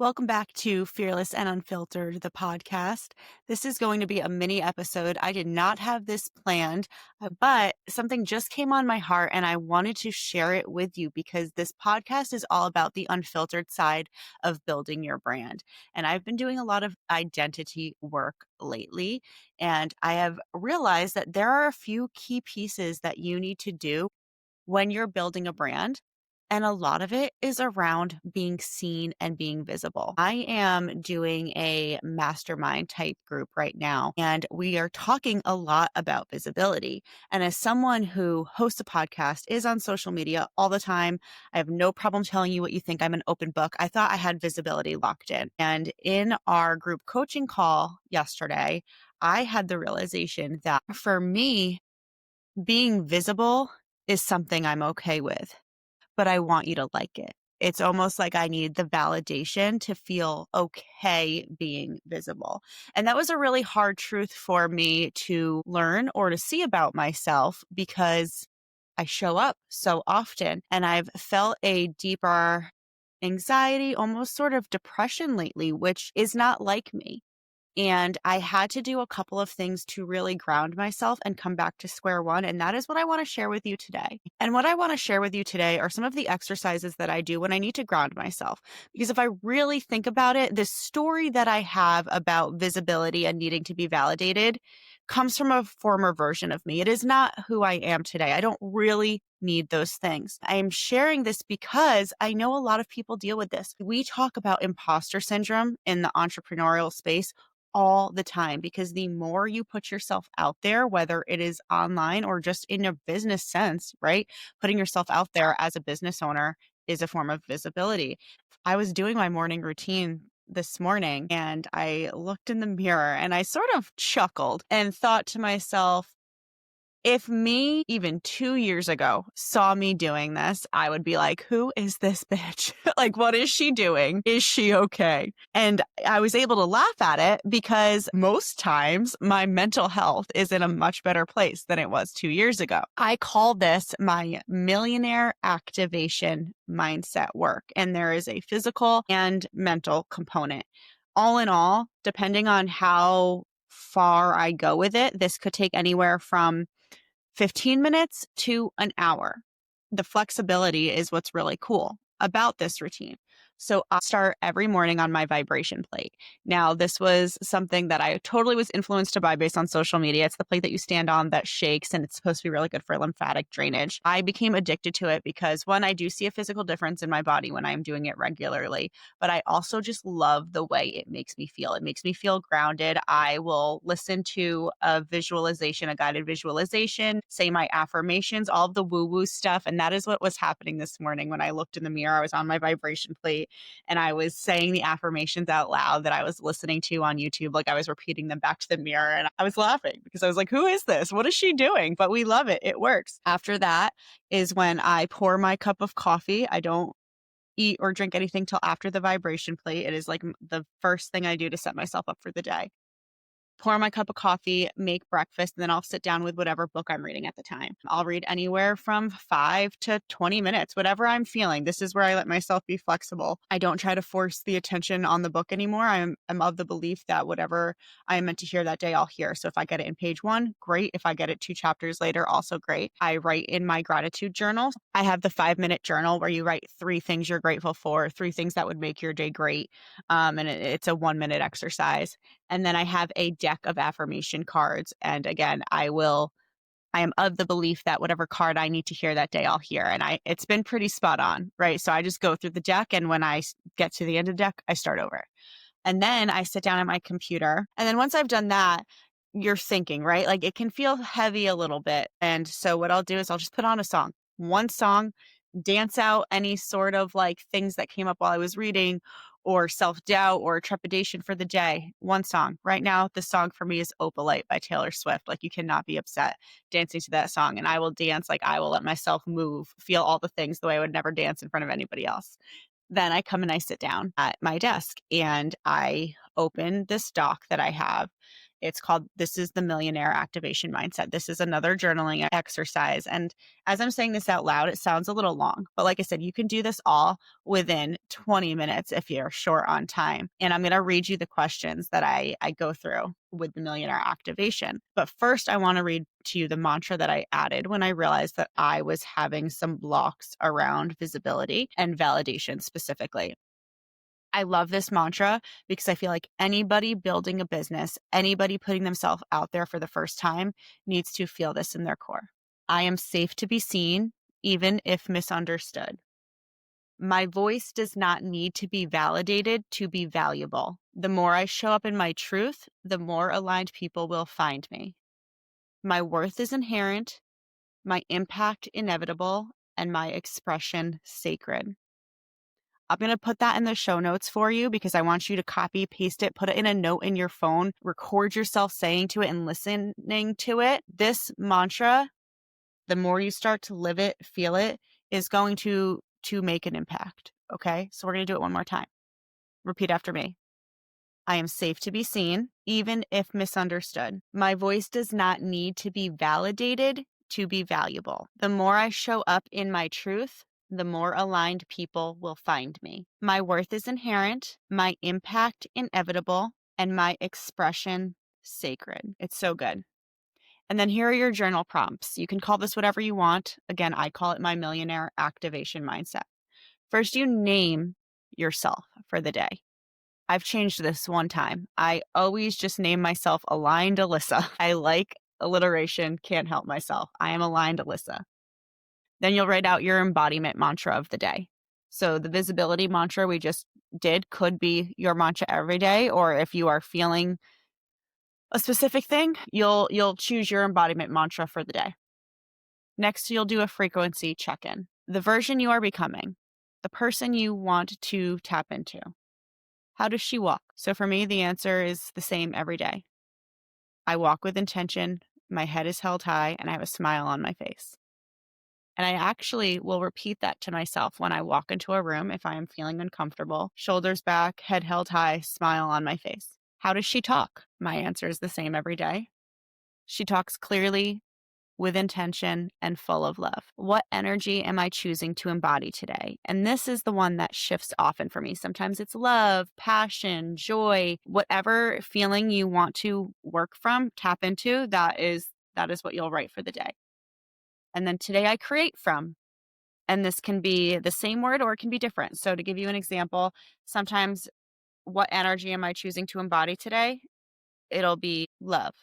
Welcome back to Fearlyss and Unfiltered, the podcast. This is going to be a mini episode. I did not have this planned, but something just came on my heart and I wanted to share it with you because this podcast is all about the unfiltered side of building your brand. And I've been doing a lot of identity work lately, and I have realized that there are a few key pieces that you need to do when you're building a brand. And a lot of it is around being seen and being visible. I am doing a mastermind type group right now, and we are talking a lot about visibility. And as someone who hosts a podcast, is on social media all the time, I have no problem telling you what you think. I'm an open book. I thought I had visibility locked in. And in our group coaching call yesterday, I had the realization that for me, being visible is something I'm okay with, but I want you to like it. It's almost like I need the validation to feel okay being visible. And that was a really hard truth for me to learn or to see about myself because I show up so often and I've felt a deeper anxiety, almost sort of depression lately, which is not like me. And I had to do a couple of things to really ground myself and come back to square one. And that is what I want to share with you today. And what I want to share with you today are some of the exercises that I do when I need to ground myself. Because if I really think about it, the story that I have about visibility and needing to be validated comes from a former version of me. It is not who I am today. I don't really need those things. I am sharing this because I know a lot of people deal with this. We talk about imposter syndrome in the entrepreneurial space all the time because the more you put yourself out there, whether it is online or just in a business sense, right? Putting yourself out there as a business owner is a form of visibility. I was doing my morning routine this morning and I looked in the mirror and I sort of chuckled and thought to myself, if me even 2 years ago saw me doing this, I would be like, who is this bitch? Like, what is she doing? Is she okay? And I was able to laugh at it because most times my mental health is in a much better place than it was 2 years ago. I call this my millionaire activation mindset work. And there is a physical and mental component. All in all, depending on how far I go with it, this could take anywhere from 15 minutes to an hour. The flexibility is what's really cool about this routine. So I start every morning on my vibration plate. Now, this was something that I totally was influenced by based on social media. It's the plate that you stand on that shakes, and it's supposed to be really good for lymphatic drainage. I became addicted to it because, one, I do see a physical difference in my body when I'm doing it regularly, but I also just love the way it makes me feel. It makes me feel grounded. I will listen to a visualization, a guided visualization, say my affirmations, all of the woo-woo stuff. And that is what was happening this morning when I looked in the mirror. I was on my vibration plate and I was saying the affirmations out loud that I was listening to on YouTube. Like I was repeating them back to the mirror and I was laughing because I was like, who is this? What is she doing? But we love it. It works. After that is when I pour my cup of coffee. I don't eat or drink anything till after the vibration plate. It is like the first thing I do to set myself up for the day. Pour my cup of coffee, make breakfast, and then I'll sit down with whatever book I'm reading at the time. I'll read anywhere from 5 to 20 minutes, whatever I'm feeling. This is where I let myself be flexible. I don't try to force the attention on the book anymore. I'm of the belief that whatever I am meant to hear that day, I'll hear. So if I get it in page 1, great. If I get it 2 chapters later, also great. I write in my gratitude journal. I have the 5-minute journal where you write 3 things you're grateful for, 3 things that would make your day great. And it's a 1-minute exercise. And then I have a deck of affirmation cards. And again, I am of the belief that whatever card I need to hear that day, I'll hear. And it's been pretty spot on, right? So I just go through the deck. And when I get to the end of the deck, I start over. And then I sit down at my computer. And then once I've done that, you're thinking, right? Like it can feel heavy a little bit. And so what I'll do is I'll just put on a song, one song, dance out any sort of like things that came up while I was reading or self-doubt or trepidation for the day. One song. Right now, the song for me is Opalite by Taylor Swift. Like you cannot be upset dancing to that song. And I will dance, like I will let myself move, feel all the things the way I would never dance in front of anybody else. Then I come and I sit down at my desk and I open this doc that I have. It's called This is the Millionaire Activation Mindset. This is another journaling exercise. And as I'm saying this out loud, it sounds a little long. But like I said, you can do this all within 20 minutes if you're short on time. And I'm going to read you the questions that I go through with the Millionaire Activation. But first, I want to read to you the mantra that I added when I realized that I was having some blocks around visibility and validation specifically. I love this mantra because I feel like anybody building a business, anybody putting themselves out there for the first time needs to feel this in their core. I am safe to be seen, even if misunderstood. My voice does not need to be validated to be valuable. The more I show up in my truth, the more aligned people will find me. My worth is inherent, my impact inevitable, and my expression sacred. I'm going to put that in the show notes for you because I want you to copy, paste it, put it in a note in your phone, record yourself saying to it and listening to it. This mantra, the more you start to live it, feel it, is going to make an impact. Okay. So we're going to do it one more time. Repeat after me. I am safe to be seen, even if misunderstood. My voice does not need to be validated to be valuable. The more I show up in my truth, the more aligned people will find me. My worth is inherent, my impact inevitable, and my expression sacred. It's so good. And then here are your journal prompts. You can call this whatever you want. Again, I call it my millionaire activation mindset. First, you name yourself for the day. I've changed this one time. I always just name myself Aligned Alyssa. I like alliteration, can't help myself. I am Aligned Alyssa. Then you'll write out your embodiment mantra of the day. So the visibility mantra we just did could be your mantra every day, or if you are feeling a specific thing, you'll choose your embodiment mantra for the day. Next, you'll do a frequency check-in. The version you are becoming, the person you want to tap into. How does she walk? So for me, the answer is the same every day. I walk with intention, my head is held high, and I have a smile on my face. And I actually will repeat that to myself when I walk into a room if I am feeling uncomfortable. Shoulders back, head held high, smile on my face. How does she talk? My answer is the same every day. She talks clearly, with intention, and full of love. What energy am I choosing to embody today? And this is the one that shifts often for me. Sometimes it's love, passion, joy, whatever feeling you want to work from, tap into, that is what you'll write for the day. And then today I create from. And this can be the same word or it can be different. So to give you an example, sometimes what energy am I choosing to embody today? It'll be love.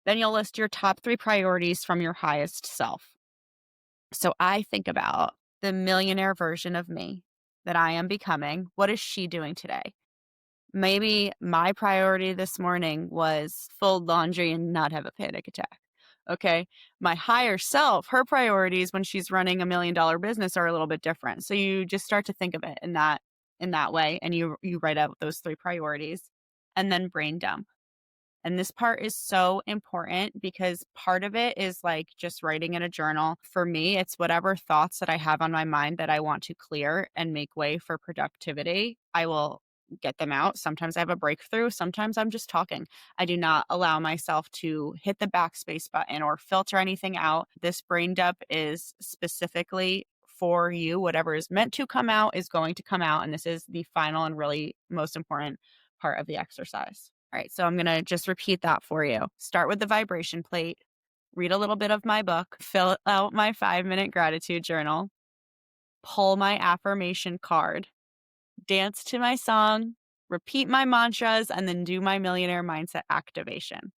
Then you'll list your top 3 priorities from your highest self. So I think about the millionaire version of me that I am becoming. What is she doing today? Maybe my priority this morning was fold laundry and not have a panic attack. Okay. My higher self, her priorities when she's running $1 million business are a little bit different. So you just start to think of it in that way. And you write out those 3 priorities and then brain dump. And this part is so important because part of it is like just writing in a journal. For me, it's whatever thoughts that I have on my mind that I want to clear and make way for productivity. I will get them out. Sometimes I have a breakthrough. Sometimes I'm just talking. I do not allow myself to hit the backspace button or filter anything out. This brain dump is specifically for you. Whatever is meant to come out is going to come out. And this is the final and really most important part of the exercise. All right, so I'm going to just repeat that for you. Start with the vibration plate, read a little bit of my book, fill out my 5-minute gratitude journal, pull my affirmation card, dance to my song, repeat my mantras, and then do my millionaire mindset activation.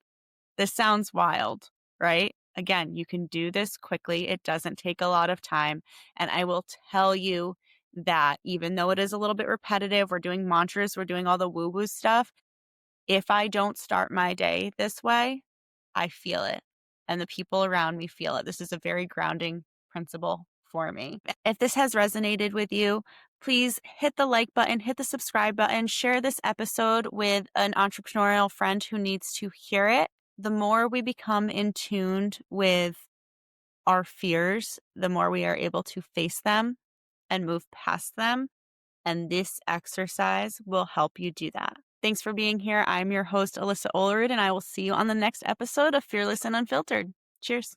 This sounds wild, right? Again, you can do this quickly. It doesn't take a lot of time. And I will tell you that even though it is a little bit repetitive, we're doing mantras, we're doing all the woo-woo stuff. If I don't start my day this way, I feel it. And the people around me feel it. This is a very grounding principle for me. If this has resonated with you, please hit the like button, hit the subscribe button, share this episode with an entrepreneurial friend who needs to hear it. The more we become in tune with our fears, the more we are able to face them and move past them. And this exercise will help you do that. Thanks for being here. I'm your host, Alyssa Olerud, and I will see you on the next episode of Fearless and Unfiltered. Cheers.